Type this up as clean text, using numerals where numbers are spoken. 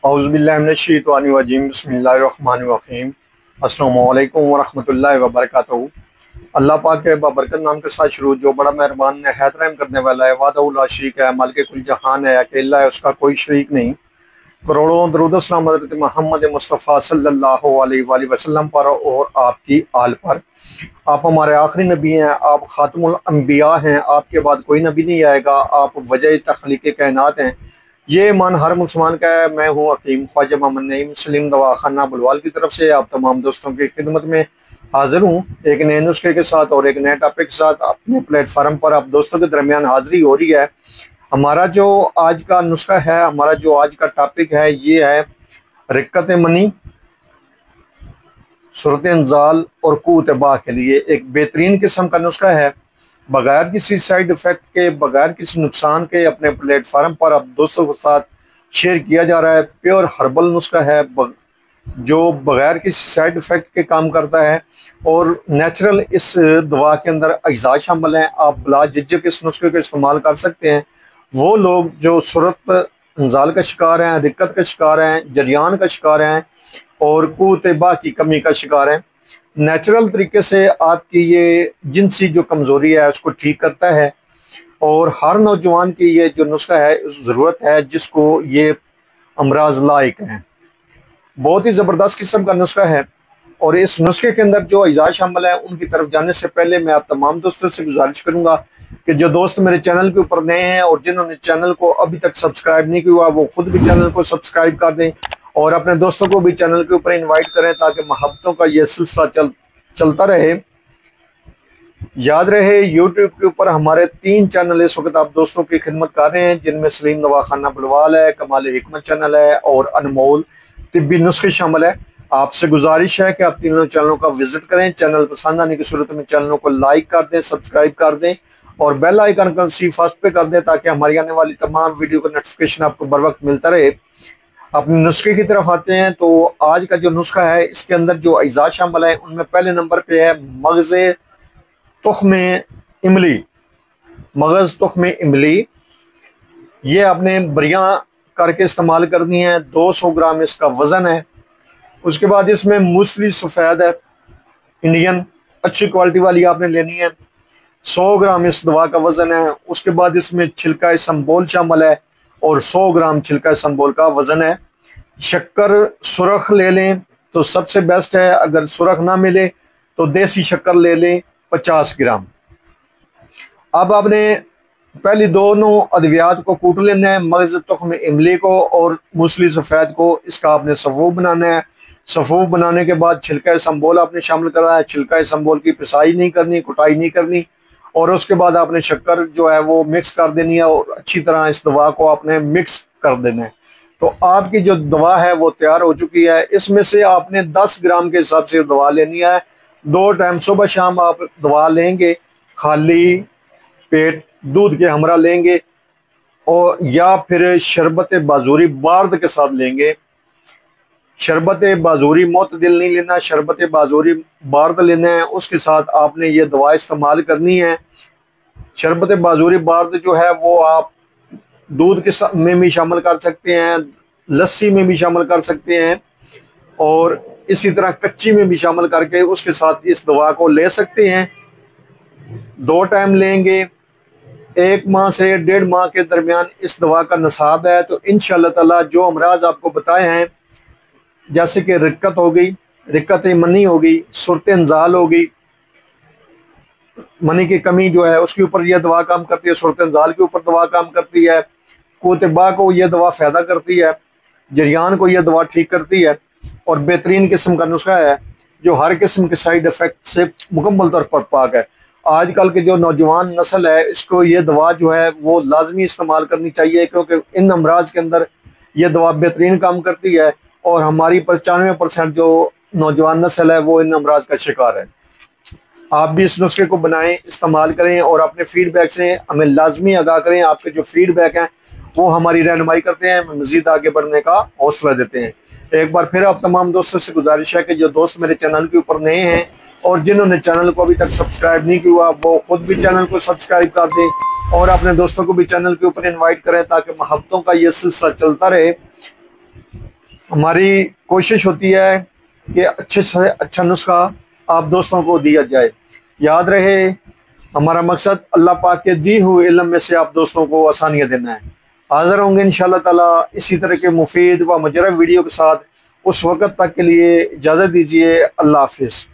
औज़ुबिल्लाहिमिनश्शैतानिर्रजीम बिस्मिल्लाहिर्रहमानिर्रहीम। अस्सलामु अलैकुम वरहमतुल्लाहि वबरकातुहू। अल्लाह पाक के बाबरकत नाम के साथ शुरू, जो बड़ा मेहरबान निहायत रहम करने वाला है। वाहदहू ला शरीक है, मालिक कुल जहान है, अकेला है, उसका कोई शरीक नहीं। करोड़ों दरूद व सलाम हज़रत मोहम्मद मुस्तफ़ा सल्लल्लाहु अलैहि वसल्लम पर और आपकी आल पर। आप हमारे आखिरी नबी हैं, आप खातमुल अंबिया हैं, आपके बाद कोई नबी नहीं आएगा, आप वजह तख्लीक़ कायनात हैं। ये ईमान हर मुसलमान का है। मैं हूँ हकीम ख्वाजा मोहम्मद नईम सलीम दवाखाना बुलवाल की तरफ से आप तमाम दोस्तों की खिदमत में हाजिर हूँ, एक नए नुस्खे के साथ और एक नए टॉपिक के साथ। अपने प्लेटफार्म पर आप दोस्तों के दरमियान हाजिरी हो रही है। हमारा जो आज का नुस्खा है, हमारा जो आज का टॉपिक है, ये है रिक्कत मनी, सूरत इंजाल और क़ुव्वत बा के लिए एक बेहतरीन किस्म का नुस्खा है। बगैर किसी साइड इफ़ेक्ट के, बगैर किसी नुकसान के अपने प्लेटफार्म पर अब दोस्तों के साथ शेयर किया जा रहा है। प्योर हर्बल नुस्खा है जो बगैर किसी साइड इफ़ेक्ट के काम करता है और नेचुरल इस दवा के अंदर अज्जा शामिल हैं। आप बिला झिझक इस नुस्खे का इस्तेमाल कर सकते हैं। वो लोग जो सूरत इंजाल का शिकार हैं, दिक्कत का शिकार हैं, जरियान का शिकार हैं और क़ुव्वत बा की कमी का शिकार हैं, नेचुरल तरीके से आपकी ये जिनसी जो कमज़ोरी है उसको ठीक करता है। और हर नौजवान की ये जो नुस्खा है ज़रूरत है, जिसको ये अमराज लायक हैं। बहुत ही ज़बरदस्त किस्म का नुस्खा है और इस नुस्खे के अंदर जो अज्जा शामिल है उनकी तरफ जाने से पहले मैं आप तमाम दोस्तों से गुजारिश करूंगा कि जो दोस्त मेरे चैनल के ऊपर नए हैं और जिन्होंने चैनल को अभी तक सब्सक्राइब नहीं किया, वो खुद भी चैनल को सब्सक्राइब कर दें और अपने दोस्तों को भी चैनल के ऊपर इनवाइट करें, ताकि मोहब्बतों का ये सिलसिला चलता रहे। याद रहे, यूट्यूब के ऊपर हमारे 3 चैनल इस वक्त आप दोस्तों की खिदमत कर रहे हैं, जिनमें सलीम दवाखाना बुलवाल है, कमाल हिकमत चैनल है और अनमोल तिब्बी नुस्खे शामिल है। आपसे गुजारिश है कि आप तीनों चैनलों का विजिट करें। चैनल पसंद आने की सूरत में चैनलों को लाइक कर दें, सब्सक्राइब कर दें और बेल आइकन को सी फर्स्ट पे कर दें, ताकि हमारी आने वाली तमाम वीडियो का नोटिफिकेशन आपको बर वक्त मिलता रहे। अपने नुस्खे की तरफ आते हैं तो आज का जो नुस्खा है, इसके अंदर जो अज्जा शामिल है उनमें पहले नंबर पे है मगज़ तुख्म इमली। मगज़ तुख्म इमली ये आपने बरियां करके इस्तेमाल करनी है। 200 ग्राम इसका वज़न है। उसके बाद इसमें मूसली सफ़ेद है, इंडियन अच्छी क्वालिटी वाली आपने लेनी है। 100 ग्राम इस दवा का वज़न है। उसके बाद इसमें छिलका संबोल शामिल है और 100 ग्राम छिलका संबोल का वज़न है। शक्कर सुरख ले लें तो सबसे बेस्ट है, अगर सुरख ना मिले तो देसी शक्कर ले लें 50 ग्राम। अब आपने पहले दोनों अद्वियात को कूट लेना है, मगज़ तुख्म इमली को और मूसली सफ़ेद को। इसका आपने सफ़ूफ बनाना है। सफ़ूफ बनाने के बाद छिलका संबोल आपने शामिल करना है। छिलका संबोल की पिसाई नहीं करनी, कुटाई नहीं करनी। और उसके बाद आपने शक्कर जो है वो मिक्स कर देनी है और अच्छी तरह इस दवा को आपने मिक्स कर देना है। तो आपकी जो दवा है वो तैयार हो चुकी है। इसमें से आपने 10 ग्राम के हिसाब से दवा लेनी है। 2 टाइम सुबह शाम आप दवा लेंगे, खाली पेट दूध के हमरा लेंगे और या फिर शरबत बाजूरी बार्द के साथ लेंगे। शरबत बाजूरी मोतदिल नहीं लेना, शरबत बाजूरी बार्द लेना है। उसके साथ आपने ये दवा इस्तेमाल करनी है। शरबत बाजूरी बार्द जो है वो आप दूध के साथ में भी शामिल कर सकते हैं, लस्सी में भी शामिल कर सकते हैं और इसी तरह कच्ची में भी शामिल करके उसके साथ इस दवा को ले सकते हैं। 2 टाइम लेंगे। 1 माह से 1.5 माह के दरमियान इस दवा का नसाब है। तो इंशाअल्लाह ताला जो अमराज आपको बताए हैं, जैसे कि रिक्कत हो गई, रिक्कत मनी हो गई, सूरत इंजाल हो गई, मनी की कमी जो है उसके ऊपर यह दवा काम करती है, सूरत इंजाल के ऊपर दवा काम करती है, क़ुव्वत बा को यह दवा फ़ायदा करती है, जरियान को यह दवा ठीक करती है और बेहतरीन किस्म का नुस्खा है जो हर किस्म के साइड इफ़ेक्ट से मुकम्मल तौर पर पाक है। आजकल के जो नौजवान नस्ल है, इसको ये दवा जो है वो लाजमी इस्तेमाल करनी चाहिए, क्योंकि इन अमराज के अंदर ये दवा बेहतरीन काम करती है और हमारी 95% जो नौजवान नस्ल है वो इन अमराज का शिकार है। आप भी इस नुस्खे को बनाएं, इस्तेमाल करें और अपने फीडबैक से हमें लाजमी आगाह करें। आपके जो फीडबैक हैं वो हमारी रहनुमाई करते हैं, हमें मज़ीद आगे बढ़ने का हौसला देते हैं। एक बार फिर आप तमाम दोस्तों से गुजारिश है कि जो दोस्त मेरे चैनल के ऊपर नए हैं और जिन्होंने चैनल को अभी तक सब्सक्राइब नहीं किया, वो खुद भी चैनल को सब्सक्राइब कर दें और अपने दोस्तों को भी चैनल के ऊपर इनवाइट करें, ताकि मोहब्बतों का ये सिलसिला चलता रहे। हमारी कोशिश होती है कि अच्छे से अच्छा नुस्खा आप दोस्तों को दिया जाए। याद रहे, हमारा मकसद अल्लाह पाक के दी हुए इल्म में से आप दोस्तों को आसानियाँ देना है। हाज़िर होंगे इंशाअल्लाह ताला इसी तरह के मुफीद व मुजरब वीडियो के साथ। उस वक़्त तक के लिए इजाज़त दीजिए। अल्लाह हाफ़िज़।